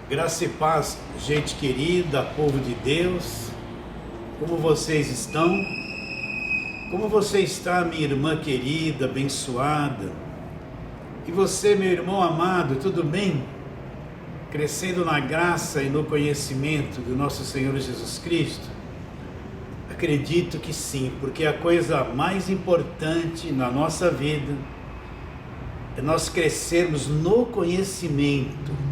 Graça e paz, gente querida, povo de Deus, como vocês estão? Como você está, minha irmã querida, abençoada? E você, meu irmão amado, tudo bem? Crescendo na graça e no conhecimento do nosso Senhor Jesus Cristo? Acredito que sim, porque a coisa mais importante na nossa vida é nós crescermos no conhecimento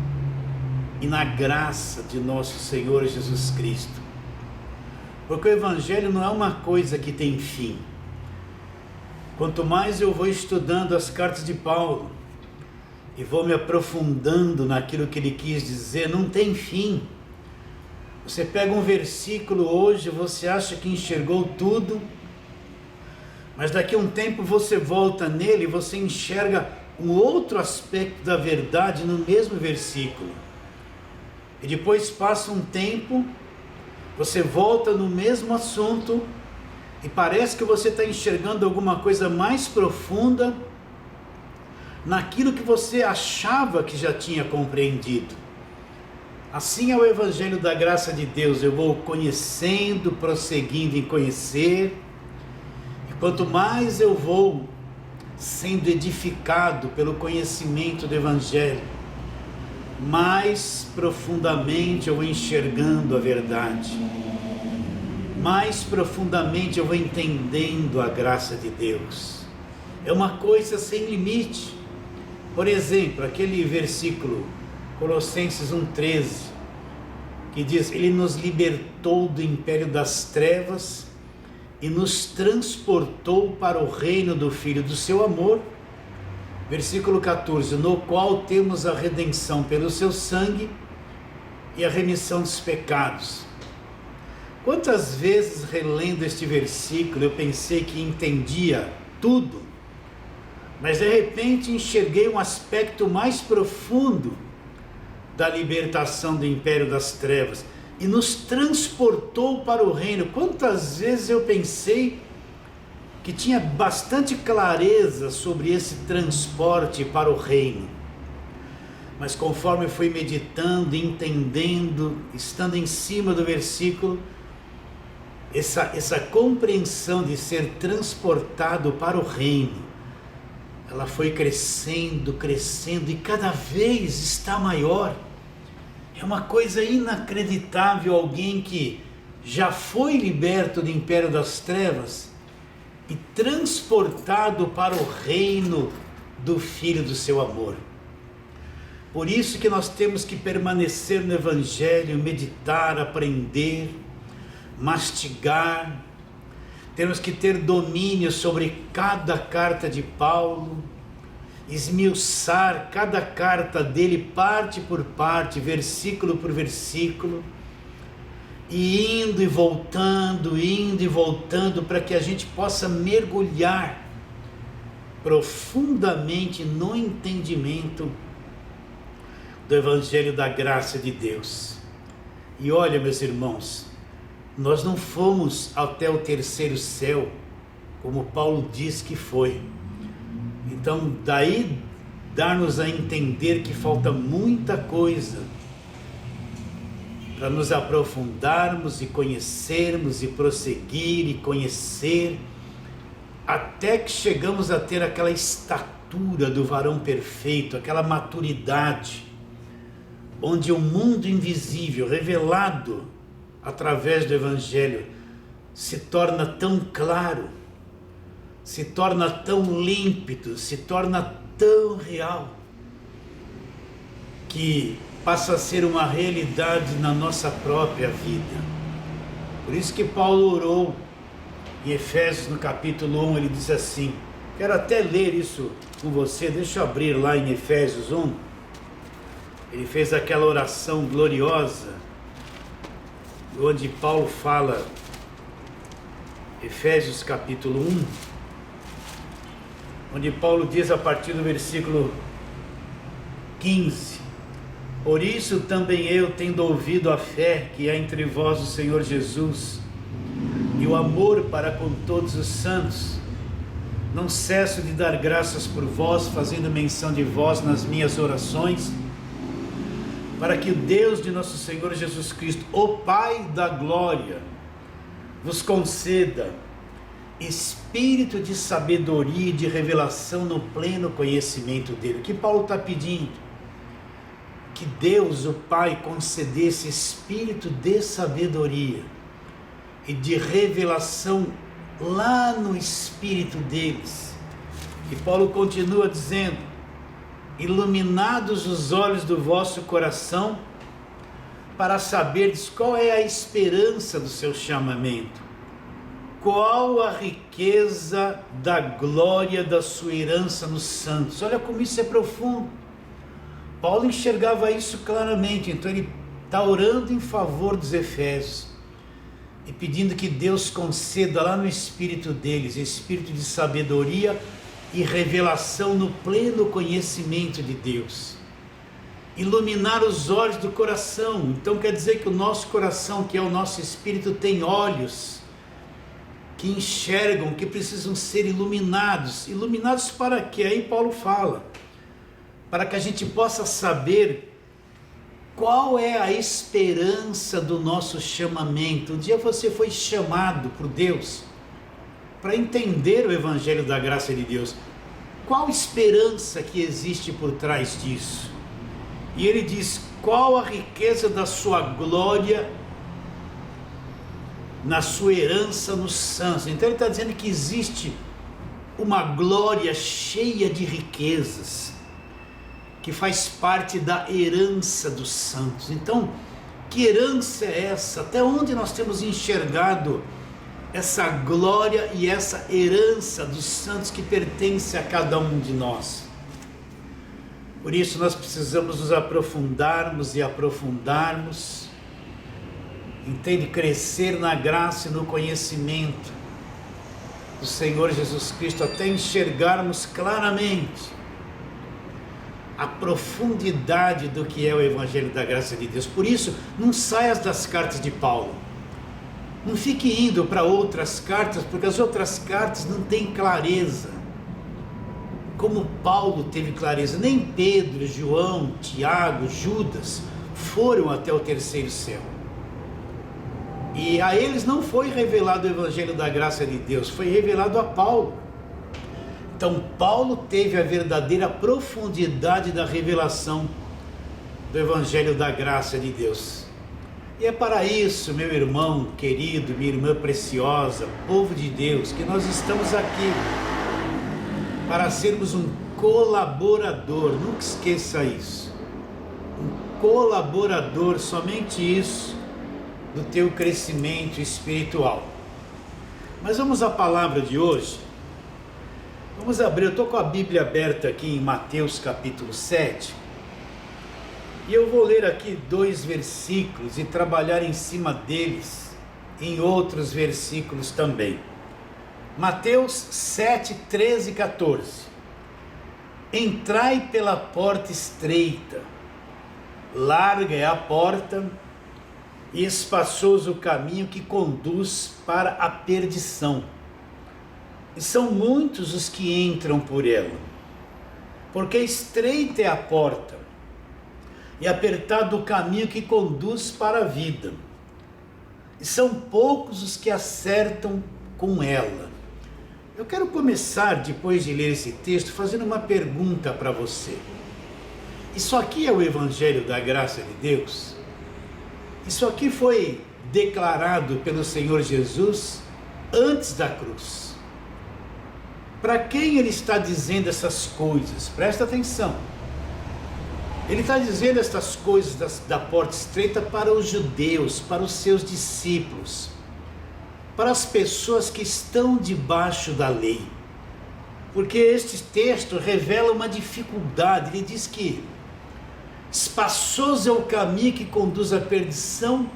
e na graça de nosso Senhor Jesus Cristo. Porque o Evangelho não é uma coisa que tem fim. Quanto mais eu vou estudando as cartas de Paulo e vou me aprofundando naquilo que ele quis dizer, não tem fim. Você pega um versículo hoje, você acha que enxergou tudo, mas daqui a um tempo você volta nele e você enxerga um outro aspecto da verdade no mesmo versículo. E depois passa um tempo, você volta no mesmo assunto e parece que você está enxergando alguma coisa mais profunda naquilo que você achava que já tinha compreendido. Assim é o Evangelho da graça de Deus. Eu vou conhecendo, prosseguindo em conhecer, e quanto mais eu vou sendo edificado pelo conhecimento do Evangelho, mais profundamente eu vou enxergando a verdade, mais profundamente eu vou entendendo a graça de Deus. É uma coisa sem limite. Por exemplo, aquele versículo, Colossenses 1,13, que diz: Ele nos libertou do império das trevas e nos transportou para o reino do Filho do seu amor. Versículo 14, no qual temos a redenção pelo seu sangue e a remissão dos pecados. Quantas vezes relendo este versículo eu pensei que entendia tudo, mas de repente enxerguei um aspecto mais profundo da libertação do império das trevas e nos transportou para o reino. Quantas vezes eu pensei que tinha bastante clareza sobre esse transporte para o reino, mas conforme fui meditando, entendendo, estando em cima do versículo, essa compreensão de ser transportado para o reino, ela foi crescendo, crescendo e cada vez está maior. É uma coisa inacreditável alguém que já foi liberto do império das trevas e transportado para o reino do Filho do seu amor. Por isso que nós temos que permanecer no Evangelho, meditar, aprender, mastigar. Temos que ter domínio sobre cada carta de Paulo, esmiuçar cada carta dele parte por parte, versículo por versículo, e indo e voltando, para que a gente possa mergulhar profundamente no entendimento do Evangelho da graça de Deus. E olha, meus irmãos, nós não fomos até o terceiro céu, como Paulo diz que foi. Então, daí dar-nos a entender que falta muita coisa para nos aprofundarmos e conhecermos e prosseguir e conhecer, até que chegamos a ter aquela estatura do varão perfeito, aquela maturidade, onde o mundo invisível, revelado através do Evangelho, se torna tão claro, se torna tão límpido, se torna tão real, que passa a ser uma realidade na nossa própria vida. Por isso que Paulo orou em Efésios, no capítulo 1, ele diz assim, quero até ler isso com você, deixa eu abrir lá em Efésios 1, ele fez aquela oração gloriosa, onde Paulo fala, Efésios capítulo 1, onde Paulo diz a partir do versículo 15, por isso também eu, tendo ouvido a fé que há entre vós o Senhor Jesus, e o amor para com todos os santos, não cesso de dar graças por vós, fazendo menção de vós nas minhas orações, para que o Deus de nosso Senhor Jesus Cristo, o Pai da glória, vos conceda espírito de sabedoria e de revelação no pleno conhecimento dele. O que Paulo está pedindo? Que Deus, o Pai, concedesse espírito de sabedoria e de revelação lá no espírito deles. E Paulo continua dizendo: iluminados os olhos do vosso coração, para saberdes qual é a esperança do seu chamamento, qual a riqueza da glória da sua herança nos santos. Olha como isso é profundo. Paulo enxergava isso claramente, então ele está orando em favor dos Efésios e pedindo que Deus conceda lá no espírito deles, espírito de sabedoria e revelação no pleno conhecimento de Deus. Iluminar os olhos do coração, então quer dizer que o nosso coração, que é o nosso espírito, tem olhos que enxergam, que precisam ser iluminados. Iluminados para quê? Aí Paulo fala, para que a gente possa saber qual é a esperança do nosso chamamento. Um dia você foi chamado por Deus para entender o Evangelho da graça de Deus. Qual esperança que existe por trás disso? E ele diz: qual a riqueza da sua glória na sua herança nos santos. Então ele está dizendo que existe uma glória cheia de riquezas, que faz parte da herança dos santos. Então, que herança é essa? Até onde nós temos enxergado essa glória e essa herança dos santos que pertence a cada um de nós? Por isso nós precisamos nos aprofundarmos e aprofundarmos, entende? Crescer na graça e no conhecimento do Senhor Jesus Cristo, até enxergarmos claramente a profundidade do que é o Evangelho da graça de Deus. Por isso, não saias das cartas de Paulo, não fique indo para outras cartas, porque as outras cartas não têm clareza como Paulo teve clareza. Nem Pedro, João, Tiago, Judas foram até o terceiro céu, e a eles não foi revelado o Evangelho da graça de Deus, foi revelado a Paulo. Então Paulo teve a verdadeira profundidade da revelação do Evangelho da graça de Deus. E é para isso, meu irmão querido, minha irmã preciosa, povo de Deus, que nós estamos aqui, para sermos um colaborador. Nunca esqueça isso, um colaborador, somente isso, do teu crescimento espiritual. Mas vamos à palavra de hoje. Vamos abrir, eu estou com a Bíblia aberta aqui em Mateus capítulo 7, e eu vou ler aqui 2 versículos e trabalhar em cima deles em outros versículos também. Mateus 7, 13 e 14. Entrai pela porta estreita, larga é a porta e espaçoso o caminho que conduz para a perdição, e são muitos os que entram por ela, porque estreita é a porta e apertado o caminho que conduz para a vida, e são poucos os que acertam com ela. Eu quero começar, depois de ler esse texto, fazendo uma pergunta para você. Isso aqui é o Evangelho da graça de Deus? Isso aqui foi declarado pelo Senhor Jesus antes da cruz. Para quem ele está dizendo essas coisas? Presta atenção. Ele está dizendo essas coisas da porta estreita para os judeus, para os seus discípulos, para as pessoas que estão debaixo da lei. Porque este texto revela uma dificuldade. Ele diz que espaçoso é o caminho que conduz à perdição,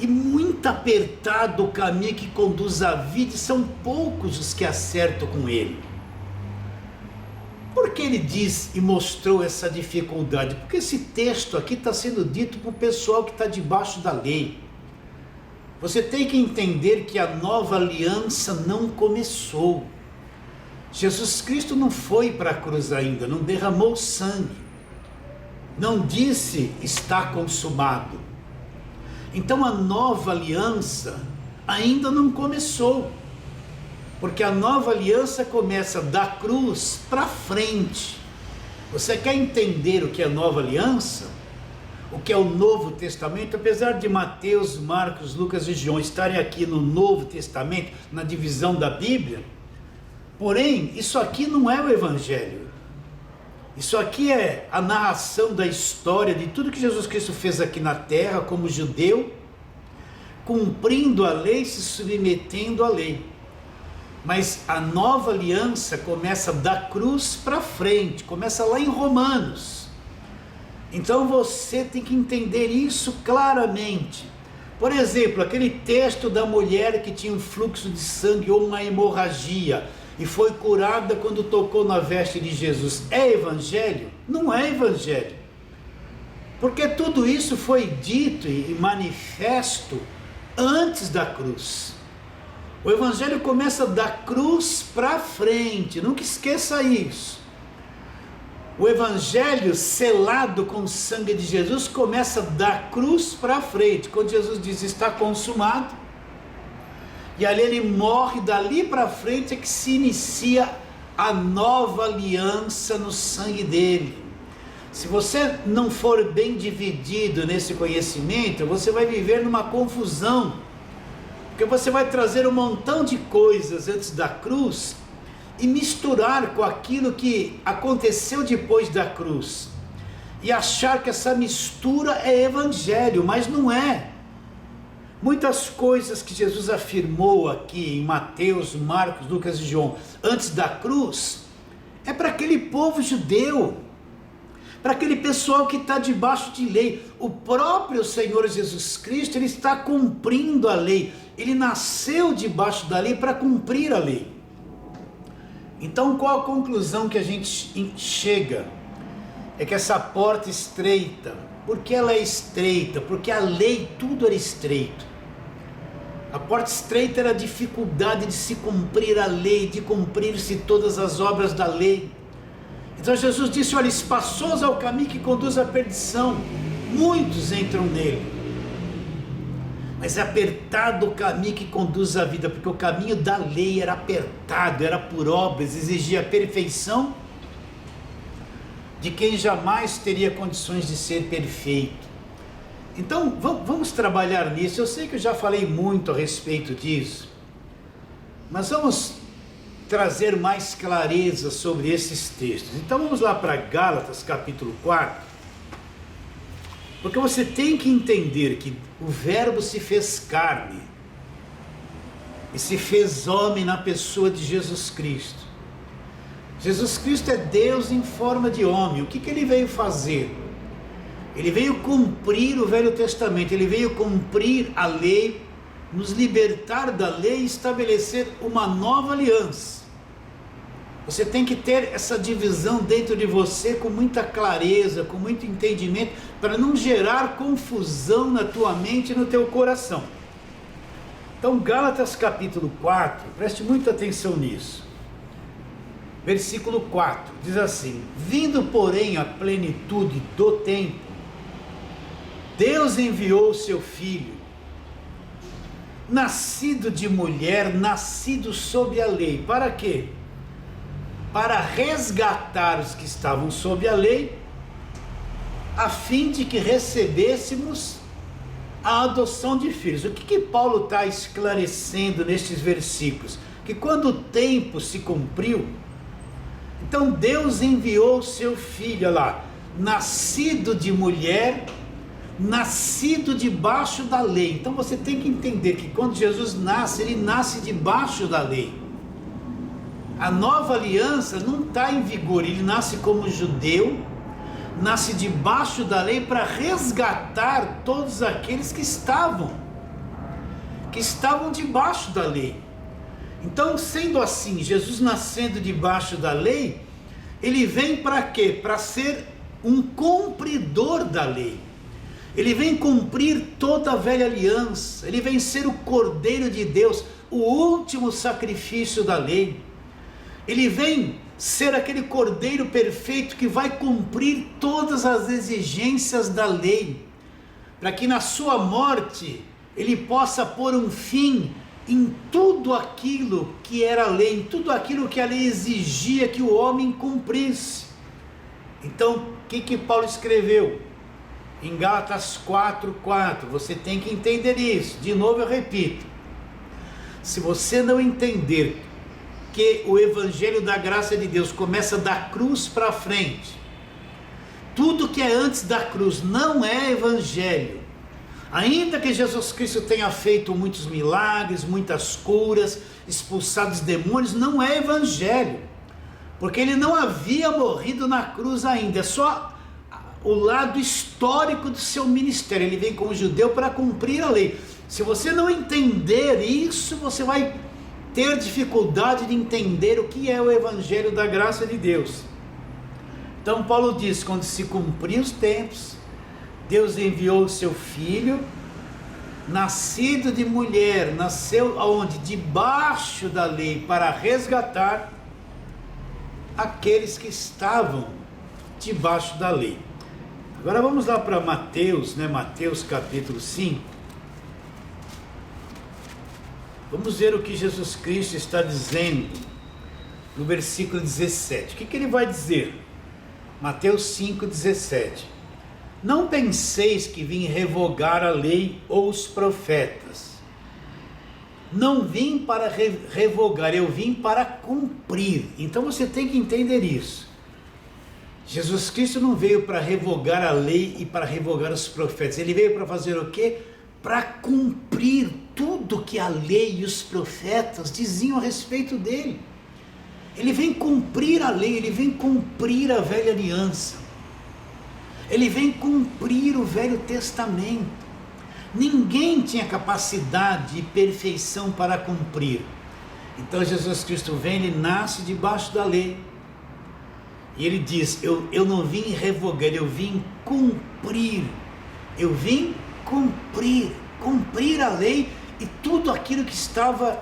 e muito apertado o caminho que conduz à vida, e são poucos os que acertam com ele. Por que ele diz e mostrou essa dificuldade? Porque esse texto aqui está sendo dito para o pessoal que está debaixo da lei. Você tem que entender que a nova aliança não começou. Jesus Cristo não foi para a cruz ainda, não derramou sangue. não disse está consumado. Então a nova aliança ainda não começou, porque a nova aliança começa da cruz para frente. Você quer entender o que é nova aliança? O que é o Novo Testamento? Apesar de Mateus, Marcos, Lucas e João estarem aqui no Novo Testamento, na divisão da Bíblia, porém, isso aqui não é o Evangelho. Isso aqui é a narração da história de tudo que Jesus Cristo fez aqui na terra como judeu, cumprindo a lei, se submetendo à lei. Mas a nova aliança começa da cruz para frente, começa lá em Romanos. Então você tem que entender isso claramente. Por exemplo, aquele texto da mulher que tinha um fluxo de sangue ou uma hemorragia e foi curada quando tocou na veste de Jesus, é evangelho? Não é evangelho. Porque tudo isso foi dito e manifesto antes da cruz. O evangelho começa da cruz para frente, nunca esqueça isso. O evangelho selado com o sangue de Jesus começa da cruz para frente, quando Jesus diz está consumado, e ali ele morre, dali para frente é que se inicia a nova aliança no sangue dele. Se você não for bem dividido nesse conhecimento, você vai viver numa confusão, porque você vai trazer um montão de coisas antes da cruz e misturar com aquilo que aconteceu depois da cruz, e achar que essa mistura é evangelho, mas não é. Muitas coisas que Jesus afirmou aqui em Mateus, Marcos, Lucas e João, antes da cruz, é para aquele povo judeu, para aquele pessoal que está debaixo de lei. O próprio Senhor Jesus Cristo, ele está cumprindo a lei, ele nasceu debaixo da lei para cumprir a lei. Então qual a conclusão que a gente chega? É que essa porta estreita, porque ela é estreita? Porque a lei, tudo era estreito. A porta estreita era a dificuldade de se cumprir a lei, de cumprir-se todas as obras da lei. Então Jesus disse, olha, espaçoso é o caminho que conduz à perdição, muitos entram nele, mas é apertado o caminho que conduz à vida, porque o caminho da lei era apertado, era por obras, exigia a perfeição de quem jamais teria condições de ser perfeito. Então vamos trabalhar nisso. Eu sei que eu já falei muito a respeito disso, mas vamos trazer mais clareza sobre esses textos. Então vamos lá para Gálatas capítulo 4, porque você tem que entender que o verbo se fez carne e se fez homem na pessoa de Jesus Cristo. Jesus Cristo é Deus em forma de homem. O que ele veio fazer? Ele veio cumprir o Velho Testamento, ele veio cumprir a lei, nos libertar da lei e estabelecer uma nova aliança. Você tem que ter essa divisão dentro de você com muita clareza, com muito entendimento, para não gerar confusão na tua mente e no teu coração. Então Gálatas capítulo 4, preste muita atenção nisso. Versículo 4, diz assim: vindo porém a plenitude do tempo, Deus enviou o seu Filho, nascido de mulher, nascido sob a lei. Para quê? Para resgatar os que estavam sob a lei, a fim de que recebêssemos a adoção de filhos. O que Paulo está esclarecendo nestes versículos? Que quando o tempo se cumpriu, então Deus enviou o seu Filho, olha lá, nascido de mulher, nascido debaixo da lei. Então você tem que entender que quando Jesus nasce, ele nasce debaixo da lei. A nova aliança não está em vigor, ele nasce como judeu, nasce debaixo da lei para resgatar todos aqueles que estavam debaixo da lei. Então, sendo assim, Jesus nascendo debaixo da lei, ele vem para quê? Para ser um cumpridor da lei. Ele vem cumprir toda a velha aliança, ele vem ser o Cordeiro de Deus, o último sacrifício da lei. Ele vem ser aquele cordeiro perfeito que vai cumprir todas as exigências da lei, para que na sua morte ele possa pôr um fim em tudo aquilo que era lei, em tudo aquilo que a lei exigia que o homem cumprisse. Então, o que Paulo escreveu? Em Gálatas 4:4, você tem que entender isso. De novo eu repito, se você não entender que o evangelho da graça de Deus começa da cruz para frente, tudo que é antes da cruz não é evangelho. Ainda que Jesus Cristo tenha feito muitos milagres, muitas curas, expulsado os demônios, não é evangelho, porque ele não havia morrido na cruz ainda. É só o lado histórico do seu ministério. Ele vem como judeu para cumprir a lei. Se você não entender isso, você vai ter dificuldade de entender o que é o evangelho da graça de Deus. Então Paulo diz, quando se cumpriu os tempos, Deus enviou o seu filho, nascido de mulher, nasceu aonde? Debaixo da lei, para resgatar aqueles que estavam debaixo da lei. Agora vamos lá para Mateus, Mateus capítulo 5. Vamos ver o que Jesus Cristo está dizendo no versículo 17. O que ele vai dizer? Mateus 5:17. Não penseis que vim revogar a lei ou os profetas. Não vim para revogar, eu vim para cumprir. Então você tem que entender isso. Jesus Cristo não veio para revogar a lei e para revogar os profetas. Ele veio para fazer o quê? Para cumprir tudo que a lei e os profetas diziam a respeito dele. Ele vem cumprir a lei, ele vem cumprir a velha aliança. Ele vem cumprir o Velho Testamento. Ninguém tinha capacidade e perfeição para cumprir. Então Jesus Cristo vem, ele nasce debaixo da lei. E ele diz, eu não vim revogar, eu vim cumprir. Eu vim cumprir a lei e tudo aquilo que estava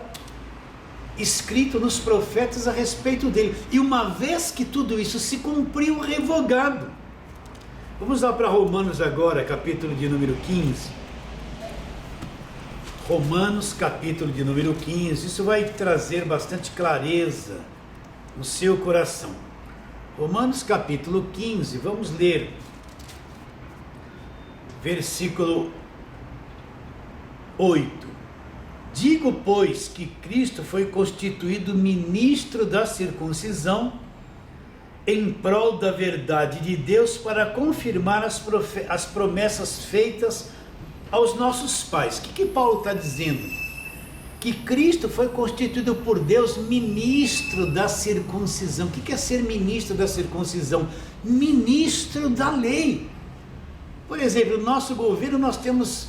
escrito nos profetas a respeito dele. E uma vez que tudo isso se cumpriu, revogado. Vamos lá para Romanos agora, capítulo de número 15. Romanos, capítulo de número 15. Isso vai trazer bastante clareza no seu coração. Romanos, capítulo 15. Vamos ler. Versículo 8. Digo, pois, que Cristo foi constituído ministro da circuncisão em prol da verdade de Deus, para confirmar as promessas feitas aos nossos pais. O que Paulo está dizendo? Que Cristo foi constituído por Deus ministro da circuncisão. O que é ser ministro da circuncisão? Ministro da lei. Por exemplo, no nosso governo nós temos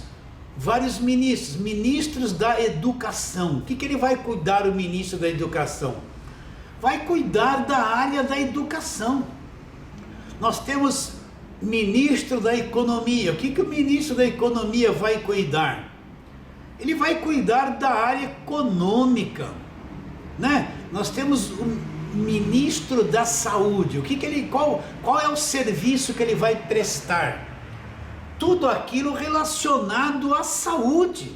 vários ministros, ministros da educação. O que ele vai cuidar, o ministro da educação? Vai cuidar da área da educação. Nós temos ministro da economia. O que o ministro da economia vai cuidar? Ele vai cuidar da área econômica, Nós temos o ministro da saúde. Qual é o serviço que ele vai prestar? Tudo aquilo relacionado à saúde.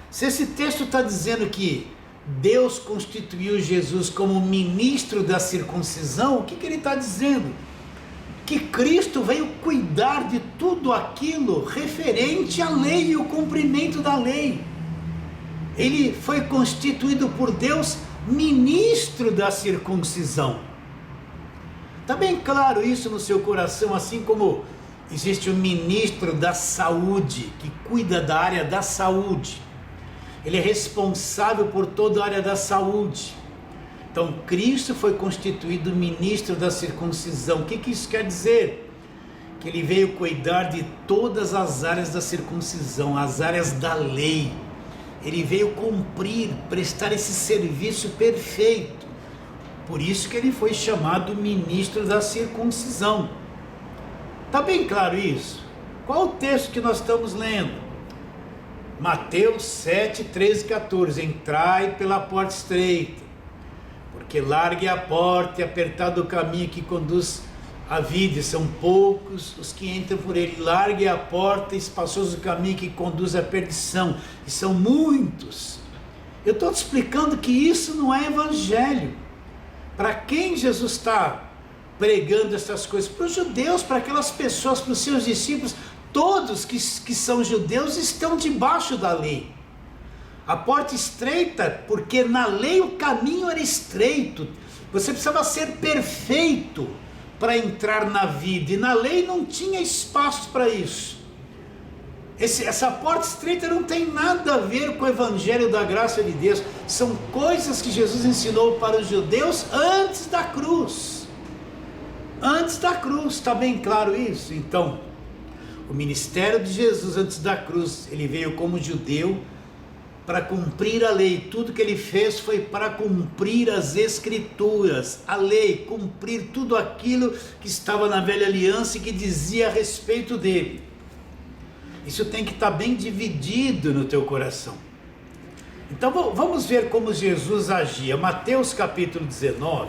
Se esse texto está dizendo que Deus constituiu Jesus como ministro da circuncisão, o que ele está dizendo? Que Cristo veio cuidar de tudo aquilo referente à lei e o cumprimento da lei. Ele foi constituído por Deus ministro da circuncisão. Está bem claro isso no seu coração, assim como existe o ministro da saúde, que cuida da área da saúde. Ele é responsável por toda a área da saúde. Então Cristo foi constituído ministro da circuncisão. O que isso quer dizer? Que ele veio cuidar de todas as áreas da circuncisão, as áreas da lei. Ele veio cumprir, prestar esse serviço perfeito. Por isso que ele foi chamado ministro da circuncisão. Está bem claro isso? Qual o texto que nós estamos lendo? Mateus 7, 13 e 14. Entrai pela porta estreita, porque larga é a porta e apertado o caminho que conduz à vida, e são poucos os que entram por ele. Larga é a porta e espaçoso o caminho que conduz à perdição, e são muitos. Eu estou te explicando que isso não é evangelho. Para quem Jesus está pregando essas coisas? Para os judeus, para aquelas pessoas, para os seus discípulos. Todos que são judeus estão debaixo da lei. A porta estreita, porque na lei o caminho era estreito. Você precisava ser perfeito para entrar na vida, e na lei não tinha espaço para isso. Essa porta estreita não tem nada a ver com o evangelho da graça de Deus. São coisas que Jesus ensinou para os judeus antes da cruz. Antes da cruz, está bem claro isso? Então, o ministério de Jesus antes da cruz, ele veio como judeu para cumprir a lei. Tudo que ele fez foi para cumprir as escrituras, a lei, cumprir tudo aquilo que estava na velha aliança e que dizia a respeito dele. Isso tem que estar bem dividido no teu coração. Então vamos ver como Jesus agia. Mateus capítulo 19,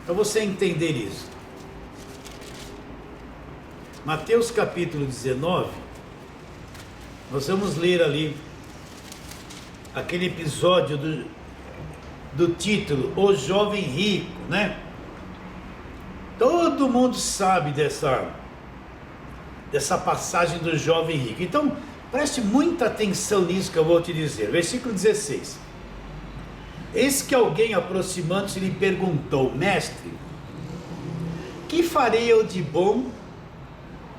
para você entender isso. Mateus capítulo 19, nós vamos ler ali aquele episódio do título, O Jovem Rico, né? Todo mundo sabe dessa passagem do jovem rico. Então, preste muita atenção nisso que eu vou te dizer. Versículo 16. Eis que alguém, aproximando-se, lhe perguntou: Mestre, que farei eu de bom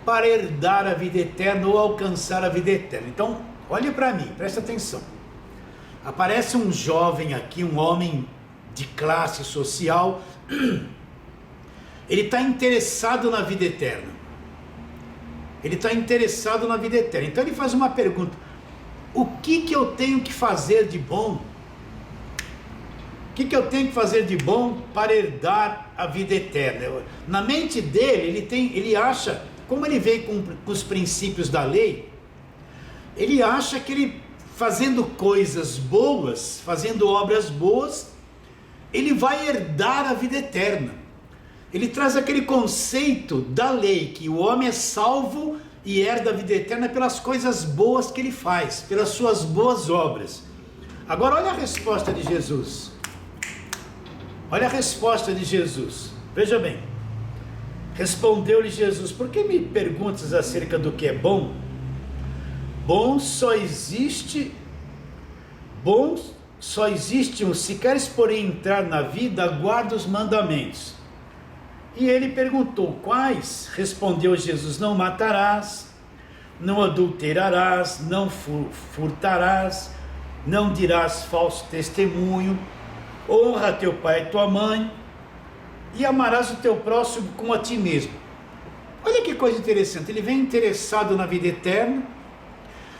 para herdar a vida eterna ou alcançar a vida eterna? Então, olhe para mim, preste atenção. Aparece um jovem aqui, um homem de classe social. Ele está interessado na vida eterna. Ele está interessado na vida eterna. Então ele faz uma pergunta: o que eu tenho que fazer de bom? O que eu tenho que fazer de bom para herdar a vida eterna? Na mente dele, ele acha, como ele veio com os princípios da lei, ele acha que ele, fazendo coisas boas, fazendo obras boas, ele vai herdar a vida eterna. Ele traz aquele conceito da lei, que o homem é salvo e herda a vida eterna pelas coisas boas que ele faz, pelas suas boas obras. Agora olha a resposta de Jesus. Olha a resposta de Jesus. Veja bem. Respondeu-lhe Jesus: por que me perguntas acerca do que é bom? Bom só existe um. Se queres, porém, entrar na vida, guarda os mandamentos. E ele perguntou: quais? Respondeu Jesus: não matarás, não adulterarás, não furtarás, não dirás falso testemunho, honra teu pai e tua mãe, e amarás o teu próximo como a ti mesmo. Olha que coisa interessante, ele vem interessado na vida eterna,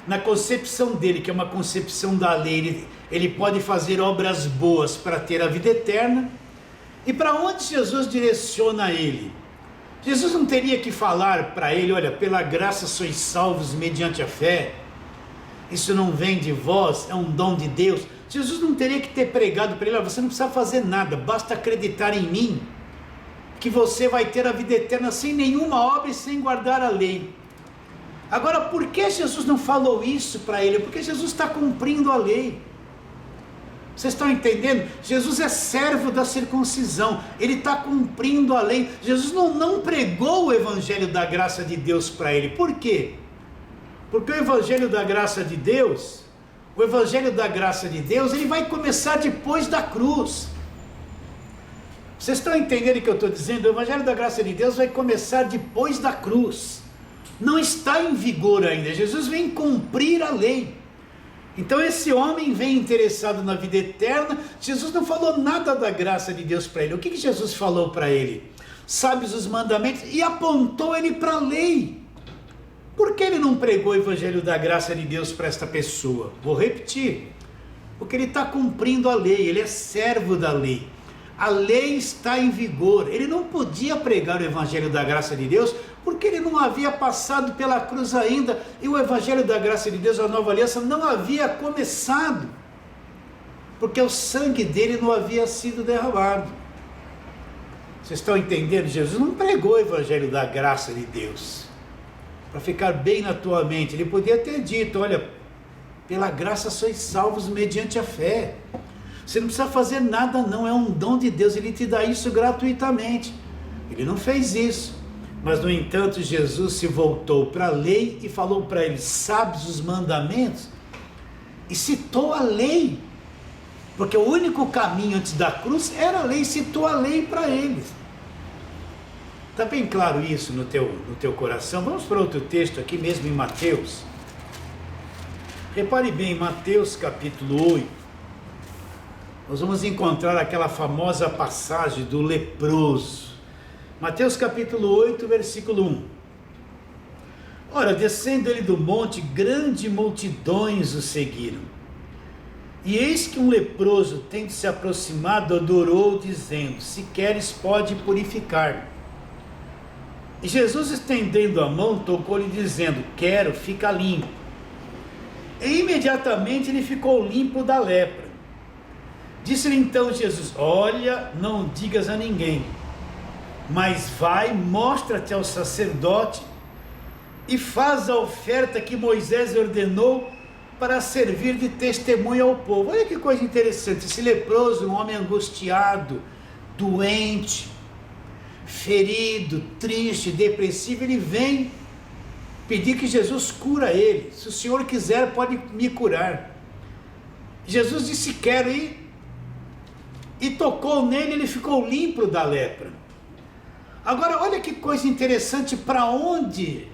na concepção dele, que é uma concepção da lei, ele pode fazer obras boas para ter a vida eterna. E para onde Jesus direciona ele? Jesus não teria que falar para ele: olha, pela graça sois salvos mediante a fé, isso não vem de vós, é um dom de Deus. Jesus não teria que ter pregado para ele: olha, você não precisa fazer nada, basta acreditar em mim, que você vai ter a vida eterna sem nenhuma obra e sem guardar a lei. Agora, por que Jesus não falou isso para ele? Porque Jesus está cumprindo a lei. Vocês estão entendendo? Jesus é servo da circuncisão, ele está cumprindo a lei. Jesus não pregou o evangelho da graça de Deus para ele. Por quê? Porque o evangelho da graça de Deus, ele vai começar depois da cruz. Vocês estão entendendo o que eu estou dizendo? O evangelho da graça de Deus vai começar depois da cruz. Não está em vigor ainda. Jesus vem cumprir a lei. Então esse homem vem interessado na vida eterna. Jesus não falou nada da graça de Deus para ele. O que Jesus falou para ele? Sabes os mandamentos, e apontou ele para a lei. Por que ele não pregou o evangelho da graça de Deus para esta pessoa? Vou repetir. Porque ele está cumprindo a lei, ele é servo da lei. A lei está em vigor. Ele não podia pregar o evangelho da graça de Deus porque ele não havia passado pela cruz ainda, e o evangelho da graça de Deus, a nova aliança, não havia começado. porque o sangue dele não havia sido derramado. Vocês estão entendendo? Jesus não pregou o evangelho da graça de Deus para ficar bem na tua mente. Ele podia ter dito: olha, pela graça sois salvos mediante a fé. Você não precisa fazer nada não, é um dom de Deus, Ele te dá isso gratuitamente. Ele não fez isso. Mas no entanto Jesus se voltou para a lei e falou para eles: sabes os mandamentos? E citou a lei, porque o único caminho antes da cruz era a lei, citou a lei para eles. Está bem claro isso no teu coração? Vamos para outro texto aqui mesmo em Mateus. Repare bem, Mateus capítulo 8, nós vamos encontrar aquela famosa passagem do leproso. Mateus capítulo 8, versículo 1. Ora, descendo ele do monte, grandes multidões o seguiram. E eis que um leproso, tendo se aproximado, adorou, dizendo: se queres, pode purificar. E Jesus, estendendo a mão, tocou-lhe, dizendo: quero, fica limpo. E imediatamente ele ficou limpo da lepra. Disse-lhe então Jesus: olha, não digas a ninguém, mas vai, mostra-te ao sacerdote e faz a oferta que Moisés ordenou para servir de testemunho ao povo. Olha que coisa interessante, esse leproso, um homem angustiado, doente, ferido, triste, depressivo, ele vem pedir que Jesus cura ele. Se o Senhor quiser, pode me curar. Jesus disse: quero ir, e tocou nele, ele ficou limpo da lepra. Agora olha que coisa interessante, para onde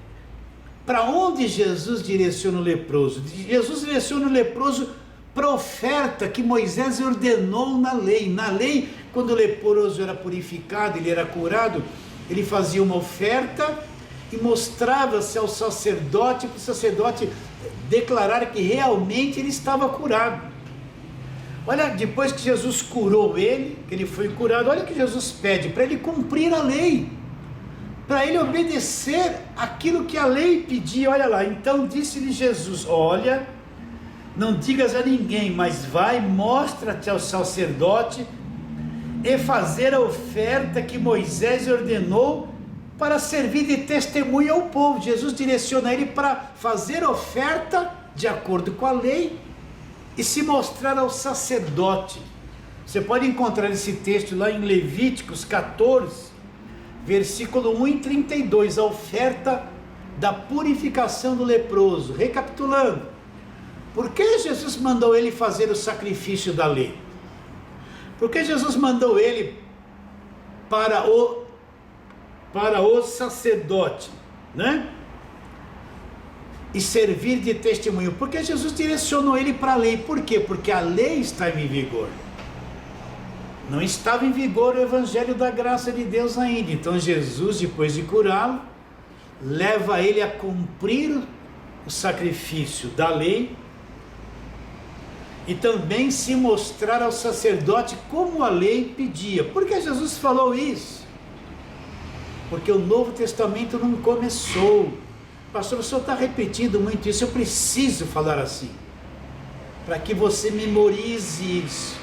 Jesus direciona o leproso? Jesus direciona o leproso para a oferta que Moisés ordenou na lei. Na lei, quando o leproso era purificado, ele era curado, ele fazia uma oferta e mostrava-se ao sacerdote, para o sacerdote declarar que realmente ele estava curado. Olha, depois que Jesus curou ele, que ele foi curado, olha o que Jesus pede: para ele cumprir a lei, para ele obedecer aquilo que a lei pedia. Olha lá, então disse-lhe Jesus: olha, não digas a ninguém, mas vai, mostra-te ao sacerdote e fazer a oferta que Moisés ordenou para servir de testemunho ao povo. Jesus direciona ele para fazer a oferta de acordo com a lei e se mostrar ao sacerdote. Você pode encontrar esse texto lá em Levíticos 14, versículo 1 e 32, a oferta da purificação do leproso. Recapitulando, por que Jesus mandou ele fazer o sacrifício da lei? Porque Jesus mandou ele para o sacerdote, né? E servir de testemunho. Porque Jesus direcionou ele para a lei. Por quê? Porque a lei estava em vigor. Não estava em vigor o evangelho da graça de Deus ainda. Então Jesus, depois de curá-lo, leva ele a cumprir o sacrifício da lei e também se mostrar ao sacerdote como a lei pedia. Por que Jesus falou isso? Porque o Novo Testamento não começou. Pastor, o senhor está repetindo muito isso. Eu preciso falar assim, para que você memorize isso,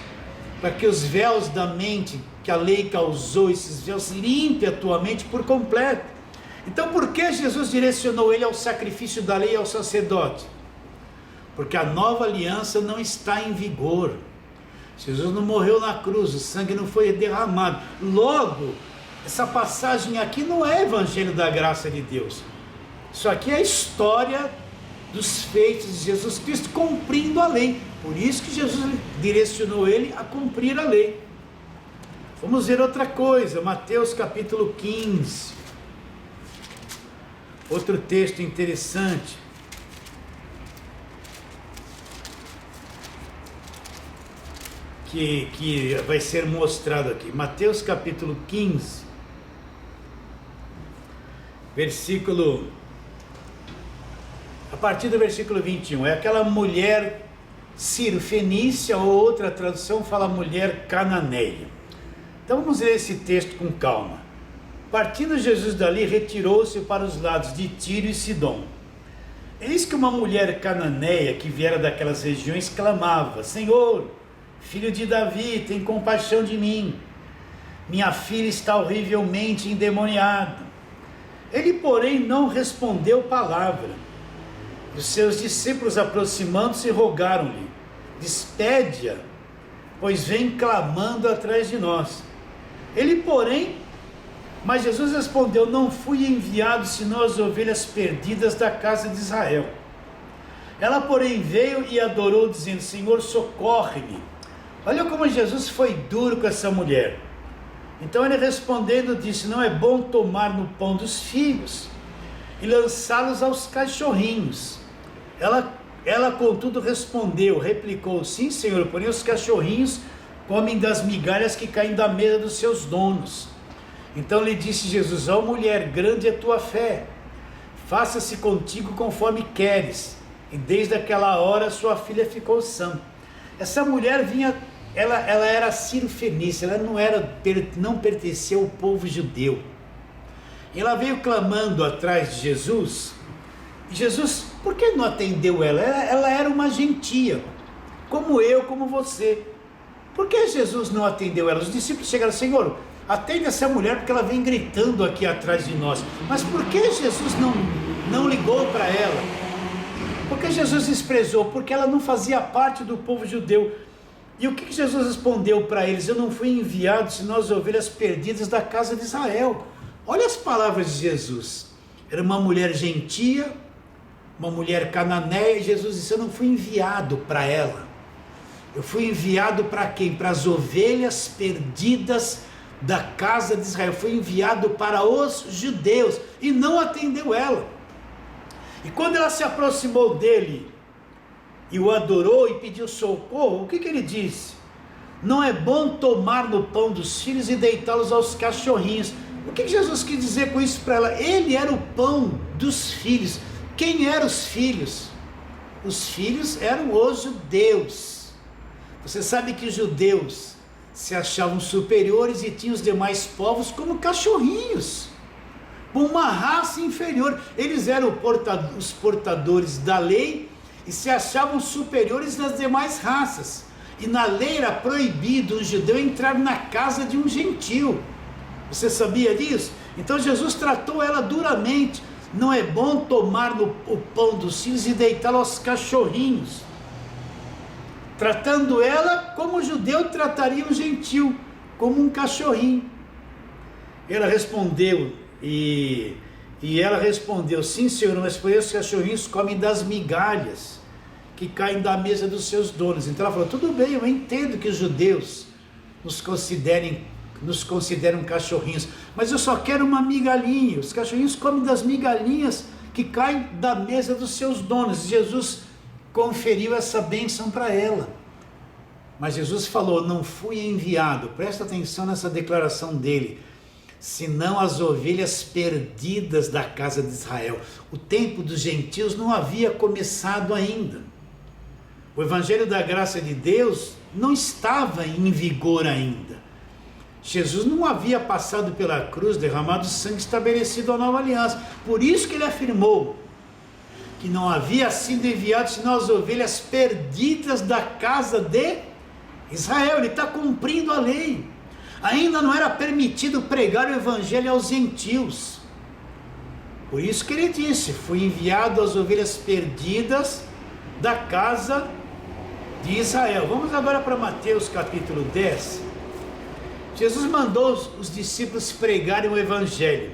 para que os véus da mente que a lei causou, esses véus, limpe a tua mente por completo. Então por que Jesus direcionou ele ao sacrifício da lei e ao sacerdote? Porque a nova aliança não está em vigor. Jesus não morreu na cruz, o sangue não foi derramado. Logo, essa passagem aqui não é evangelho da graça de Deus. Isso aqui é a história dos feitos de Jesus Cristo cumprindo a lei. Por isso que Jesus direcionou ele a cumprir a lei. Vamos ver outra coisa, Mateus capítulo 15. Outro texto interessante. Que vai ser mostrado aqui. Mateus capítulo 15. A partir do versículo 21, é aquela mulher Ciro-fenícia, ou outra tradução fala mulher cananeia. Então vamos ler esse texto com calma. Partindo Jesus dali, retirou-se para os lados de Tiro e Sidom. Eis que uma mulher cananeia que viera daquelas regiões clamava: Senhor, filho de Davi, tem compaixão de mim. Minha filha está horrivelmente endemoniada. Ele, porém, não respondeu palavra. Os seus discípulos, aproximando-se, rogaram-lhe: despede-a, pois vem clamando atrás de nós. Ele, porém, mas Jesus respondeu: não fui enviado senão as ovelhas perdidas da casa de Israel. Ela, porém, veio e adorou, dizendo: Senhor, socorre-me. Olha como Jesus foi duro com essa mulher. Então ele, respondendo, disse: não é bom tomar no pão dos filhos e lançá-los aos cachorrinhos. Ela contudo replicou: sim, Senhor, porém os cachorrinhos comem das migalhas que caem da mesa dos seus donos. Então lhe disse Jesus: ó mulher, grande é tua fé, faça-se contigo conforme queres. E desde aquela hora sua filha ficou sã. Essa mulher ela era sírio-fenícia, ela não pertencia ao povo judeu. Ela veio clamando atrás de Jesus. E Jesus, por que não atendeu ela? Ela era uma gentia, como eu, como você. Por que Jesus não atendeu ela? Os discípulos chegaram: Senhor, atende essa mulher porque ela vem gritando aqui atrás de nós. Mas por que Jesus não ligou para ela? Porque Jesus desprezou? Porque ela não fazia parte do povo judeu. E o que Jesus respondeu para eles? Eu não fui enviado senão as ovelhas perdidas da casa de Israel. Olha as palavras de Jesus. Era uma mulher gentia, uma mulher cananeia, e Jesus disse: eu não fui enviado para ela. Eu fui enviado para quem? Para as ovelhas perdidas da casa de Israel. Eu fui enviado para os judeus, e não atendeu ela. E quando ela se aproximou dele e o adorou e pediu socorro, o que ele disse? Não é bom tomar no pão dos filhos e deitá-los aos cachorrinhos. O que Jesus quis dizer com isso para ela? Ele era o pão dos filhos. Quem eram os filhos? Os filhos eram os judeus. Você sabe que os judeus se achavam superiores e tinham os demais povos como cachorrinhos, uma raça inferior. Eles eram os portadores da lei e se achavam superiores das demais raças. E na lei era proibido um judeu entrar na casa de um gentil. Você sabia disso? Então Jesus tratou ela duramente. Não é bom tomar o pão dos filhos e deitá-lo aos cachorrinhos. Tratando ela como o judeu trataria um gentil, como um cachorrinho. Ela respondeu, e ela respondeu: sim, Senhor, mas por isso os cachorrinhos comem das migalhas que caem da mesa dos seus donos. Então ela falou: tudo bem, eu entendo que os judeus nos consideram cachorrinhos, mas eu só quero uma migalhinha. Os cachorrinhos comem das migalhinhas que caem da mesa dos seus donos. Jesus conferiu essa bênção para ela. Mas Jesus falou: não fui enviado, presta atenção nessa declaração dele, senão as ovelhas perdidas da casa de Israel. O tempo dos gentios não havia começado ainda. O evangelho da graça de Deus não estava em vigor ainda. Jesus não havia passado pela cruz, derramado sangue, estabelecido a nova aliança. Por isso que ele afirmou que não havia sido enviado senão as ovelhas perdidas da casa de Israel. Ele está cumprindo a lei. Ainda não era permitido pregar o evangelho aos gentios. Por isso que ele disse: fui enviado às ovelhas perdidas da casa de Israel. Vamos agora para Mateus capítulo 10. Jesus mandou os discípulos pregarem o evangelho,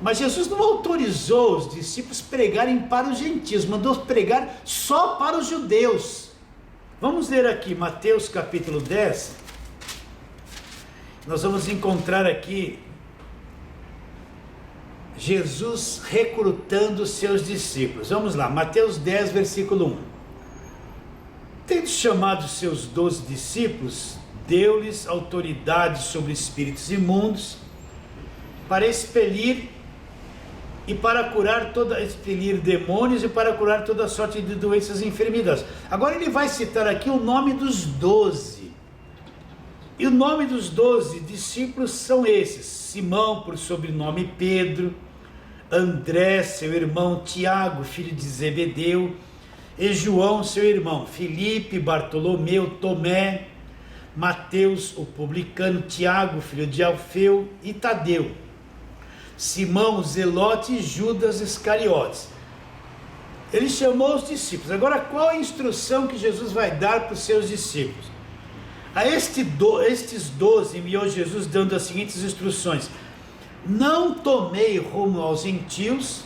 mas Jesus não autorizou os discípulos pregarem para os gentios, mandou pregar só para os judeus. Vamos ler aqui Mateus capítulo 10. Nós vamos encontrar aqui Jesus recrutando os seus discípulos. Vamos lá, Mateus 10, versículo 1. Tendo chamado os seus 12 discípulos, deu-lhes autoridade sobre espíritos imundos, para expelir demônios e para curar toda sorte de doenças e enfermidades. Agora ele vai citar aqui o nome dos 12. E o nome dos 12 discípulos são esses: Simão, por sobrenome Pedro; André, seu irmão Tiago, filho de Zebedeu; e João, seu irmão, Filipe, Bartolomeu, Tomé, Mateus, o publicano, Tiago, filho de Alfeu, e Tadeu, Simão, o Zelote e Judas Iscariotes. Ele chamou os discípulos. Agora, qual a instrução que Jesus vai dar para os seus discípulos? A estes 12 enviou Jesus dando as seguintes instruções: não tomei rumo aos gentios,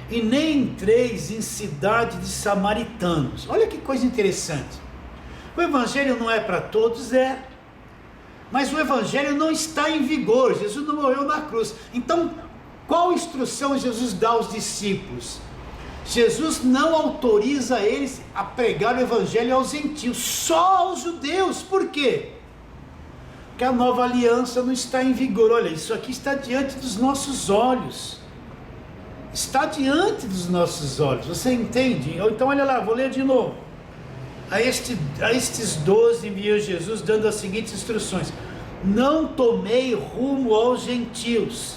e nem entreis em cidade de samaritanos. Olha que coisa interessante. O evangelho não é para todos, mas o evangelho não está em vigor. Jesus não morreu na cruz. Então, qual instrução Jesus dá aos discípulos? Jesus não autoriza eles a pregar o evangelho aos gentios, só aos judeus. Por quê? Porque a nova aliança não está em vigor. Olha, isso aqui está diante dos nossos olhos. Está diante dos nossos olhos. Você entende? Então olha lá, vou ler de novo. A estes 12 enviou Jesus dando as seguintes instruções: não tomei rumo aos gentios,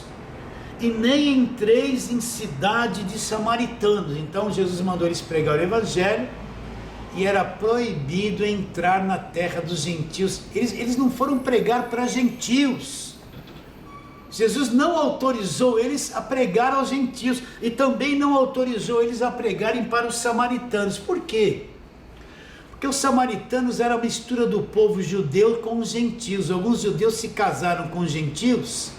e nem entreis em cidade de samaritanos. Então Jesus mandou eles pregar o evangelho, e era proibido entrar na terra dos gentios. Eles não foram pregar para gentios. Jesus não autorizou eles a pregar aos gentios, e também não autorizou eles a pregarem para os samaritanos. Por quê? Porque os samaritanos eram a mistura do povo judeu com os gentios. Alguns judeus se casaram com os gentios,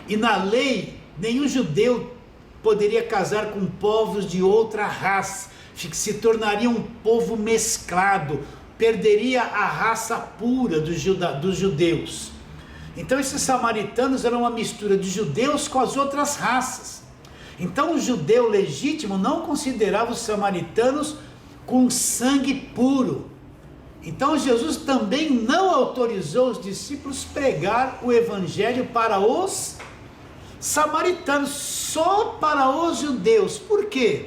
e na lei, nenhum judeu poderia casar com povos de outra raça, se tornaria um povo mesclado, perderia a raça pura dos judeus. Então esses samaritanos eram uma mistura de judeus com as outras raças. Então o judeu legítimo não considerava os samaritanos com sangue puro. Então Jesus também não autorizou os discípulos pregar o evangelho para os samaritanos, só para os judeus. Por quê?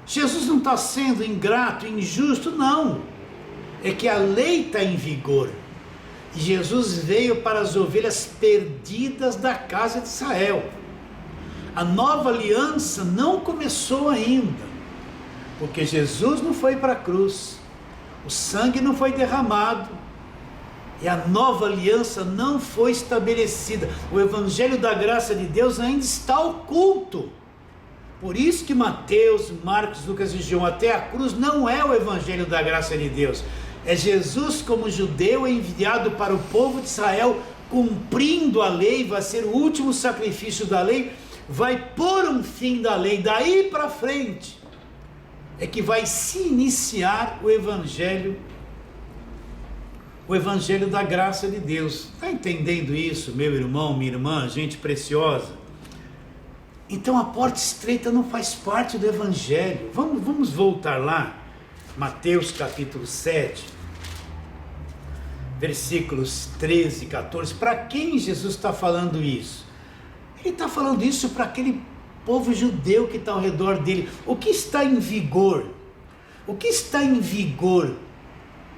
Jesus não está sendo ingrato, injusto, não. É que a lei está em vigor. E Jesus veio para as ovelhas perdidas da casa de Israel. A nova aliança não começou ainda, porque Jesus não foi para a cruz, o sangue não foi derramado, e a nova aliança não foi estabelecida. O evangelho da graça de Deus ainda está oculto. Por isso que Mateus, Marcos, Lucas e João, até a cruz, não é o evangelho da graça de Deus. É Jesus como judeu enviado para o povo de Israel, cumprindo a lei, vai ser o último sacrifício da lei, vai pôr um fim da lei. Daí para frente é que vai se iniciar o evangelho da graça de Deus. Está entendendo isso, meu irmão, minha irmã, gente preciosa? Então a porta estreita não faz parte do evangelho. Vamos voltar lá, Mateus capítulo 7, versículos 13 e 14. Para quem Jesus está falando isso? Ele está falando isso para aquele povo judeu que está ao redor dele. O que está em vigor? O que está em vigor?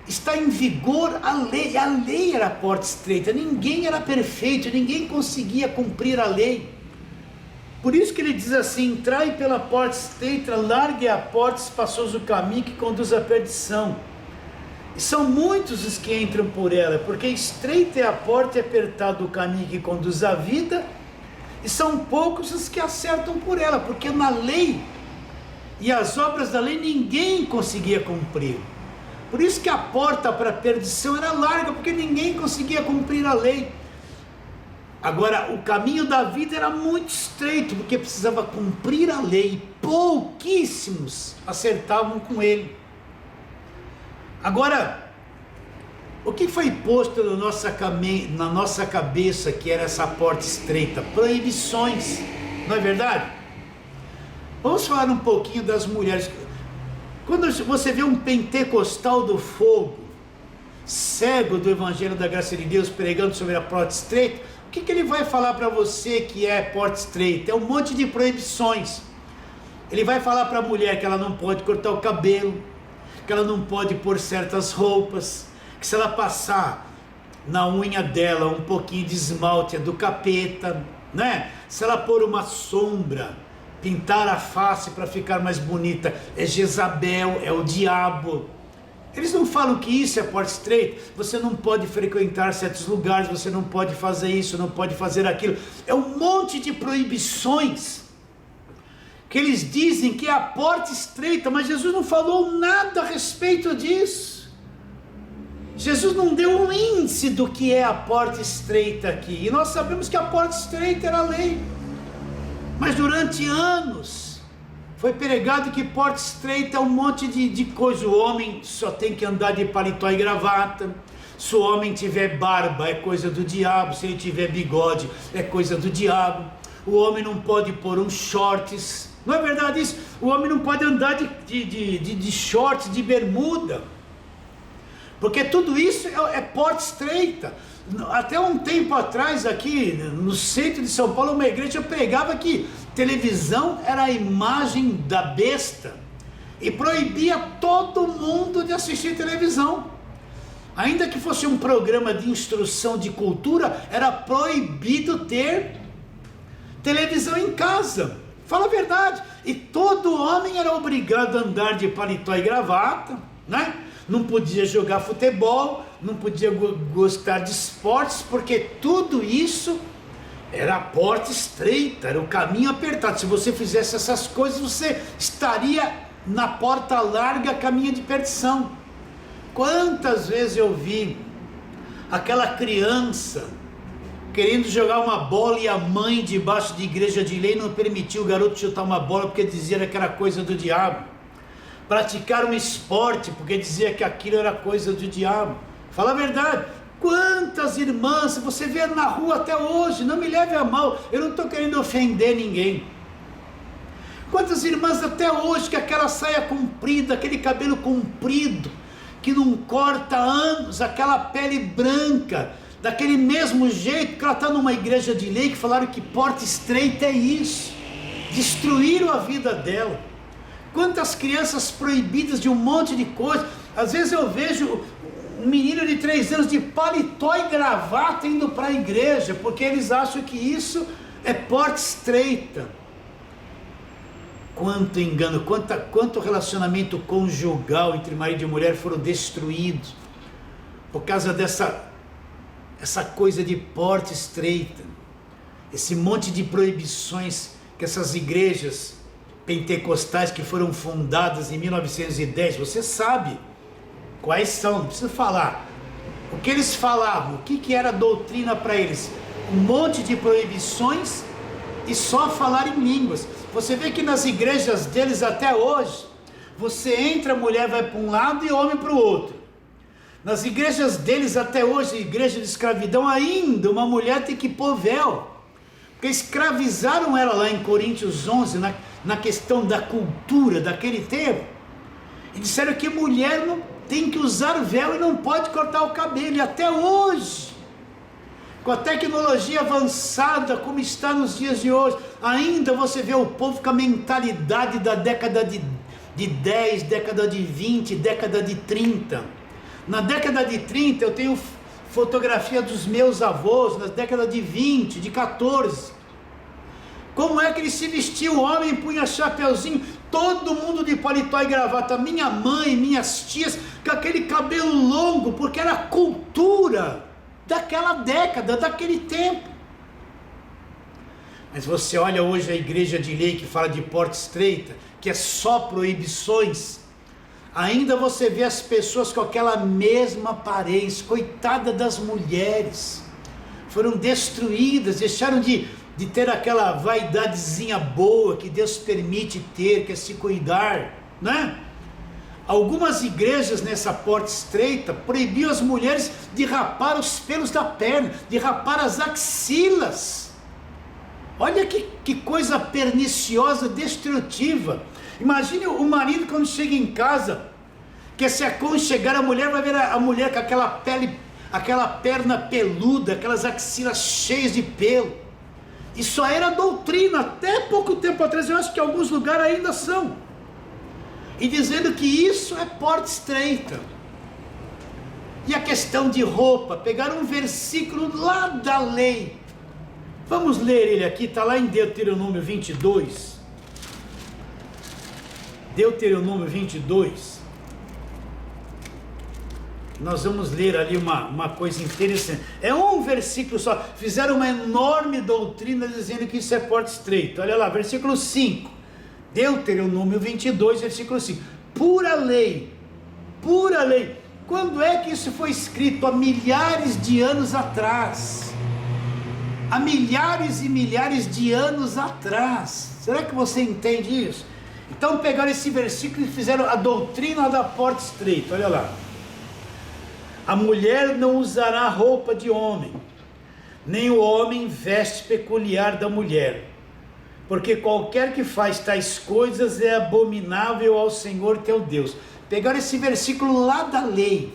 Está em vigor a lei. A lei era a porta estreita. Ninguém era perfeito, ninguém conseguia cumprir a lei. Por isso que ele diz assim: entrai pela porta estreita, largue a porta, espaçoso o caminho que conduz à perdição. E são muitos os que entram por ela, porque estreita é a porta e apertado o caminho que conduz à vida, e são poucos os que acertam por ela, porque na lei e as obras da lei ninguém conseguia cumprir. Por isso que a porta para a perdição era larga, porque ninguém conseguia cumprir a lei. Agora, o caminho da vida era muito estreito, porque precisava cumprir a lei, e pouquíssimos acertavam com ele. Agora, o que foi posto na nossa cabeça que era essa porta estreita? Proibições, não é verdade? Vamos falar um pouquinho das mulheres. Quando você vê um pentecostal do fogo, cego do evangelho da graça de Deus, pregando sobre a porta estreita, o que ele vai falar para você que é porta estreita? É um monte de proibições. Ele vai falar para a mulher que ela não pode cortar o cabelo, que ela não pode pôr certas roupas, que se ela passar na unha dela um pouquinho de esmalte é do capeta, né? Se ela pôr uma sombra pintar a face para ficar mais bonita. É Jezabel, é o diabo. Eles não falam que isso é porta estreita. Você não pode frequentar certos lugares, você não pode fazer isso, não pode fazer aquilo. É um monte de proibições que eles dizem que é a porta estreita, mas Jesus não falou nada a respeito disso. Jesus não deu um índice do que é a porta estreita aqui. E nós sabemos que a porta estreita era a lei. Mas durante anos foi pregado que porta estreita é um monte de coisa. O homem só tem que andar de paletó e gravata. Se o homem tiver barba é coisa do diabo. Se ele tiver bigode é coisa do diabo. O homem não pode pôr um shorts. Não é verdade isso? O homem não pode andar de shorts, de bermuda. Porque tudo isso é porta estreita. Até um tempo atrás aqui no centro de São Paulo, uma igreja pregava que televisão era a imagem da besta e proibia todo mundo de assistir televisão. Ainda que fosse um programa de instrução de cultura, era proibido ter televisão em casa. Fala a verdade. E todo homem era obrigado a andar de paletó e gravata, né? Não podia jogar futebol, não podia gostar de esportes, porque tudo isso era a porta estreita, era o caminho apertado. Se você fizesse essas coisas, você estaria na porta larga, caminho de perdição. Quantas vezes eu vi aquela criança querendo jogar uma bola e a mãe debaixo de igreja de lei não permitiu o garoto chutar uma bola porque dizia que era coisa do diabo. Praticar um esporte porque dizia que aquilo era coisa do diabo. Fala a verdade. Quantas irmãs você vê na rua até hoje, não me leve a mal, eu não estou querendo ofender ninguém. Quantas irmãs até hoje que aquela saia comprida, aquele cabelo comprido, que não corta há anos, aquela pele branca, daquele mesmo jeito que ela está numa igreja de lei, que falaram que porta estreita é isso, destruíram a vida dela. Quantas crianças proibidas de um monte de coisa. Às vezes eu vejo um menino de 3 anos de paletó e gravata indo para a igreja, porque eles acham que isso é porta estreita. Quanto engano, quanto relacionamento conjugal entre marido e mulher foram destruídos por causa essa coisa de porta estreita, esse monte de proibições que essas igrejas pentecostais que foram fundadas em 1910, você sabe quais são, não precisa falar. O que eles falavam, o que era doutrina para eles? Um monte de proibições e só falar em línguas. Você vê que nas igrejas deles até hoje, você entra, a mulher vai para um lado e o homem para o outro. Nas igrejas deles até hoje, igreja de escravidão, ainda uma mulher tem que pôr véu. Porque escravizaram ela lá em Coríntios 11, na questão da cultura daquele tempo, e disseram que mulher não tem que usar véu e não pode cortar o cabelo. E até hoje, com a tecnologia avançada como está nos dias de hoje, ainda você vê o povo com a mentalidade da década de 10, década de 20, década de 30. Na década de 30 eu tenho fotografia dos meus avós, na década de 20, de 14. Como é que ele se vestia? O homem punha chapeuzinho, todo mundo de paletó e gravata, minha mãe, minhas tias, com aquele cabelo longo, porque era a cultura daquela década, daquele tempo. Mas você olha hoje a igreja de lei que fala de porta estreita, que é só proibições, ainda você vê as pessoas com aquela mesma aparência. Coitada das mulheres, foram destruídas, deixaram de ter aquela vaidadezinha boa que Deus permite ter, que é se cuidar, né? Algumas igrejas nessa porta estreita proibiam as mulheres de rapar os pelos da perna, de rapar as axilas. Olha que coisa perniciosa, destrutiva. Imagine o marido quando chega em casa, quer se aconchegar, a mulher vai ver a mulher com aquela pele, aquela perna peluda, aquelas axilas cheias de pelo. Isso era doutrina, até pouco tempo atrás, eu acho que em alguns lugares ainda são. E dizendo que isso é porta estreita. E a questão de roupa, pegaram um versículo lá da lei. Vamos ler ele aqui, está lá em Deuteronômio 22. Deuteronômio 22, nós vamos ler ali uma coisa interessante. É um versículo só. Fizeram uma enorme doutrina dizendo que isso é porta estreita. Olha lá, versículo 5. Deuteronômio 22, versículo 5. Pura lei. Pura lei. Quando é que isso foi escrito? Há milhares de anos atrás. Há milhares e milhares de anos atrás. Será que você entende isso? Então pegaram esse versículo e fizeram a doutrina da porta estreita. Olha lá. A mulher não usará roupa de homem, nem o homem veste peculiar da mulher, porque qualquer que faz tais coisas é abominável ao Senhor teu Deus. Pegaram esse versículo lá da lei,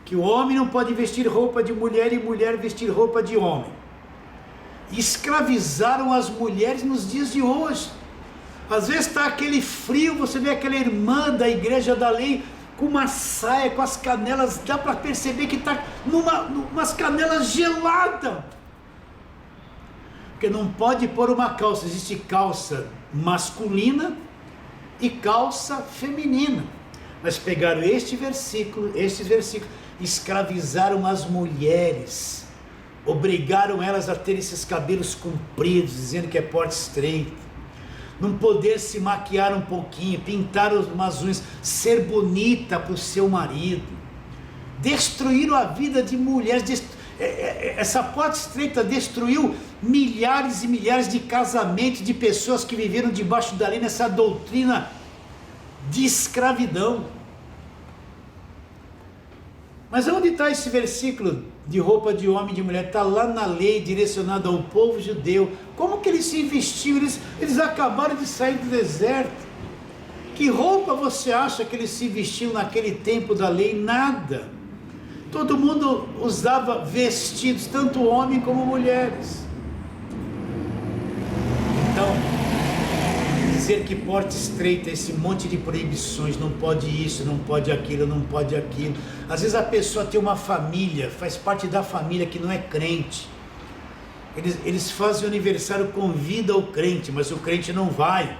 que o homem não pode vestir roupa de mulher e mulher vestir roupa de homem. Escravizaram as mulheres nos dias de hoje. Às vezes está aquele frio, você vê aquela irmã da igreja da lei com uma saia, com as canelas, dá para perceber que está numas canelas geladas, porque não pode pôr uma calça. Existe calça masculina e calça feminina, mas pegaram estes versículos, escravizaram as mulheres, obrigaram elas a ter esses cabelos compridos, dizendo que é porta estreita, não poder se maquiar um pouquinho, pintar umas unhas, ser bonita para o seu marido. Destruíram a vida de mulheres. Essa porta estreita destruiu milhares e milhares de casamentos, de pessoas que viveram debaixo da lei, nessa doutrina de escravidão. Mas onde está esse versículo de roupa de homem e de mulher? Está lá na lei, direcionado ao povo judeu. Como que eles se vestiam? Eles acabaram de sair do deserto. Que roupa você acha que eles se vestiam naquele tempo da lei? Nada. Todo mundo usava vestidos, tanto homem como mulheres. Então, dizer que porta estreita, esse monte de proibições, não pode isso, não pode aquilo, não pode aquilo. Às vezes a pessoa tem uma família, faz parte da família que não é crente. Eles fazem o aniversário, convida o crente, mas o crente não vai,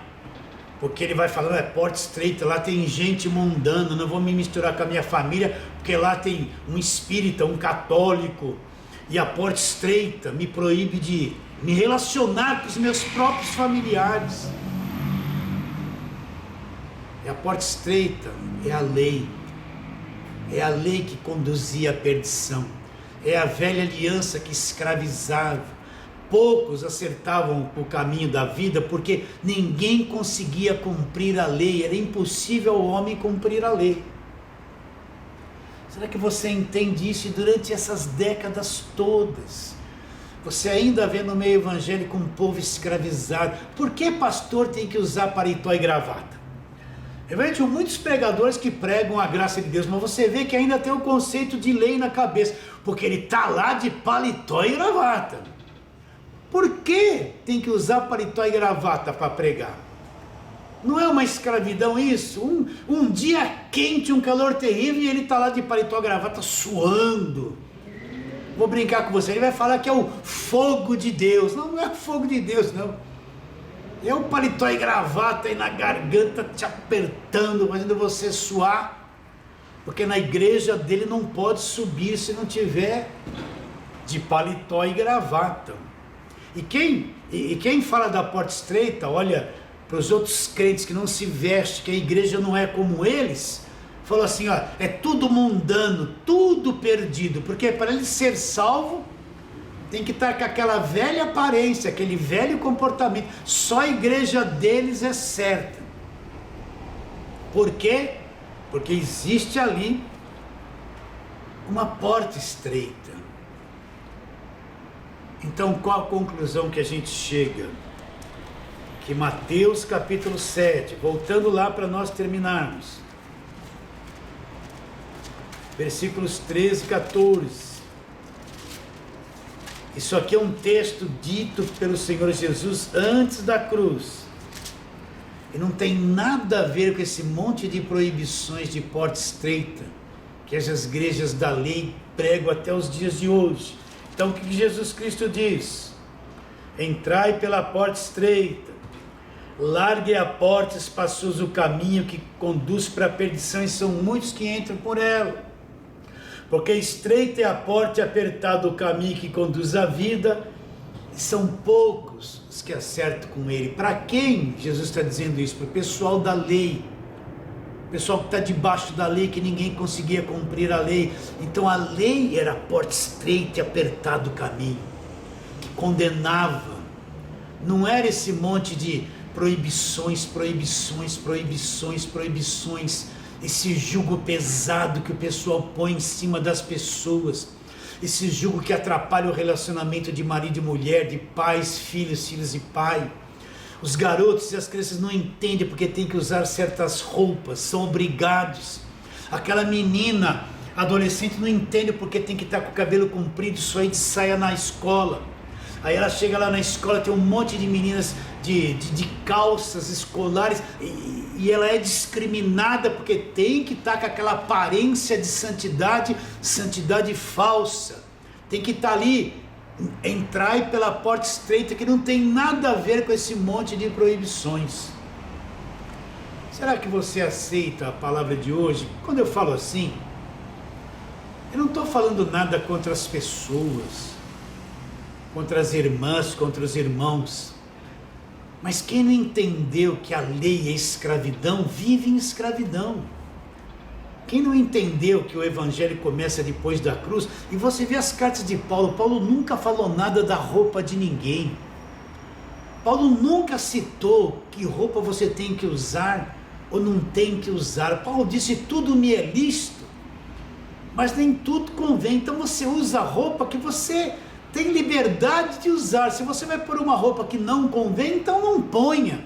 porque ele vai falando, é porta estreita, lá tem gente mundana, não vou me misturar com a minha família, porque lá tem um espírita, um católico, e a porta estreita me proíbe de me relacionar com os meus próprios familiares. E a porta estreita é a lei que conduzia à perdição, é a velha aliança que escravizava. Poucos acertavam o caminho da vida, porque ninguém conseguia cumprir a lei, era impossível ao homem cumprir a lei. Será que você entende isso? E durante essas décadas todas, você ainda vê no meio evangélico um povo escravizado. Por que pastor tem que usar paletó e gravata? Eu vejo muitos pregadores que pregam a graça de Deus, mas você vê que ainda tem o conceito de lei na cabeça, porque ele está lá de paletó e gravata. Por que tem que usar paletó e gravata para pregar? Não é uma escravidão isso? Um dia quente, um calor terrível, e ele está lá de paletó e gravata suando. Vou brincar com você, ele vai falar que é o fogo de Deus. Não, não é o fogo de Deus, não. É o paletó e gravata aí na garganta te apertando, fazendo você suar, porque na igreja dele não pode subir se não tiver de paletó e gravata. E quem fala da porta estreita, olha para os outros crentes que não se vestem, que a igreja não é como eles, fala assim, ó, é tudo mundano, tudo perdido, porque para ele ser salvo, tem que estar com aquela velha aparência, aquele velho comportamento. Só a igreja deles é certa. Por quê? Porque existe ali uma porta estreita. Então, qual a conclusão que a gente chega? Que Mateus capítulo 7, voltando lá para nós terminarmos, versículos 13 e 14. Isso aqui é um texto dito pelo Senhor Jesus antes da cruz. E não tem nada a ver com esse monte de proibições de porta estreita que as igrejas da lei pregam até os dias de hoje. Então o que Jesus Cristo diz? Entrai pela porta estreita, Largue a porta, espaçoso o caminho que conduz para a perdição, e são muitos que entram por ela. Porque estreita é a porta e apertado o caminho que conduz à vida, e são poucos os que acertam com ele. Para quem Jesus está dizendo isso? Para o pessoal da lei. O pessoal que está debaixo da lei, que ninguém conseguia cumprir a lei. Então a lei era a porta estreita e apertado o caminho, que condenava. Não era esse monte de proibições, esse jugo pesado que o pessoal põe em cima das pessoas, esse jugo que atrapalha o relacionamento de marido e mulher, de pais, filhos e pai. Os garotos e as crianças não entendem porque tem que usar certas roupas, são obrigados. Aquela menina adolescente não entende porque tem que estar com o cabelo comprido, só aí de saia na escola. Aí ela chega lá na escola, tem um monte de meninas de calças escolares, e ela é discriminada porque tem que estar com aquela aparência de santidade falsa. Tem que estar ali, entrar pela porta estreita, que não tem nada a ver com esse monte de proibições. Será que você aceita a palavra de hoje? Quando eu falo assim, eu não estou falando nada contra as pessoas, contra as irmãs, contra os irmãos. Mas quem não entendeu que a lei é escravidão, vive em escravidão. Quem não entendeu que o evangelho começa depois da cruz, e você vê as cartas de Paulo, Paulo nunca falou nada da roupa de ninguém. Paulo nunca citou que roupa você tem que usar ou não tem que usar. Paulo disse: tudo me é lícito, mas nem tudo convém. Então você usa a roupa que você tem liberdade de usar. Se você vai pôr uma roupa que não convém, então não ponha.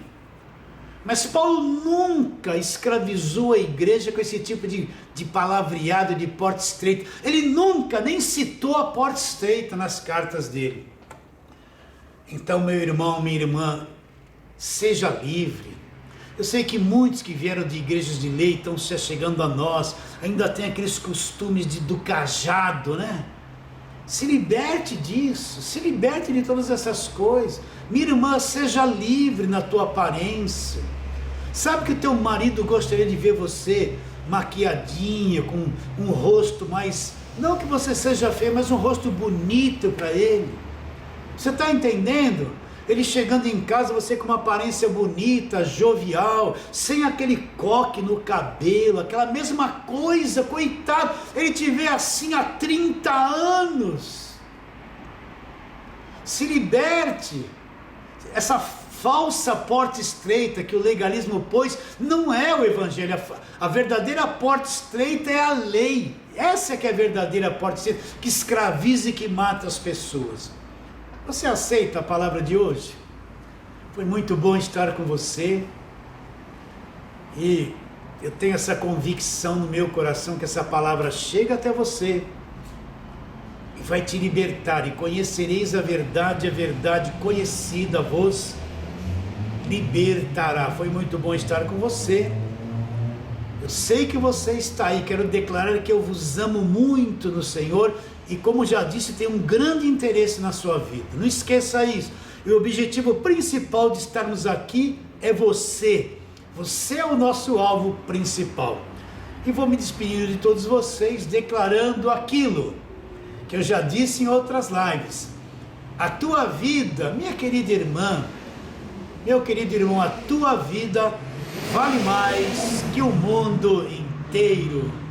Mas Paulo nunca escravizou a igreja com esse tipo de palavreado, de porta estreita. Ele nunca nem citou a porta estreita nas cartas dele. Então, meu irmão, minha irmã, seja livre. Eu sei que muitos que vieram de igrejas de lei estão se chegando a nós, ainda tem aqueles costumes do cajado, né? Se liberte disso, se liberte de todas essas coisas. Minha irmã, seja livre na tua aparência. Sabe que o teu marido gostaria de ver você maquiadinha, com um rosto mais, não que você seja feio, mas um rosto bonito para ele. Você está entendendo? Ele chegando em casa, você com uma aparência bonita, jovial, sem aquele coque no cabelo, aquela mesma coisa, coitado, ele te vê assim há 30 anos. Se liberte. Essa falsa porta estreita que o legalismo pôs, não é o evangelho. A verdadeira porta estreita é a lei. Essa é que é a verdadeira porta estreita, que escraviza e que mata as pessoas. Você aceita a palavra de hoje? Foi muito bom estar com você, e eu tenho essa convicção no meu coração que essa palavra chega até você e vai te libertar, e conhecereis a verdade conhecida vos libertará. Foi muito bom estar com você. Eu sei que você está aí. Quero declarar que eu vos amo muito no Senhor, e como já disse, tenho um grande interesse na sua vida. Não esqueça isso. E o objetivo principal de estarmos aqui é você. Você é o nosso alvo principal. E vou me despedir de todos vocês declarando aquilo que eu já disse em outras lives. A tua vida, minha querida irmã, meu querido irmão, a tua vida vale mais que o mundo inteiro.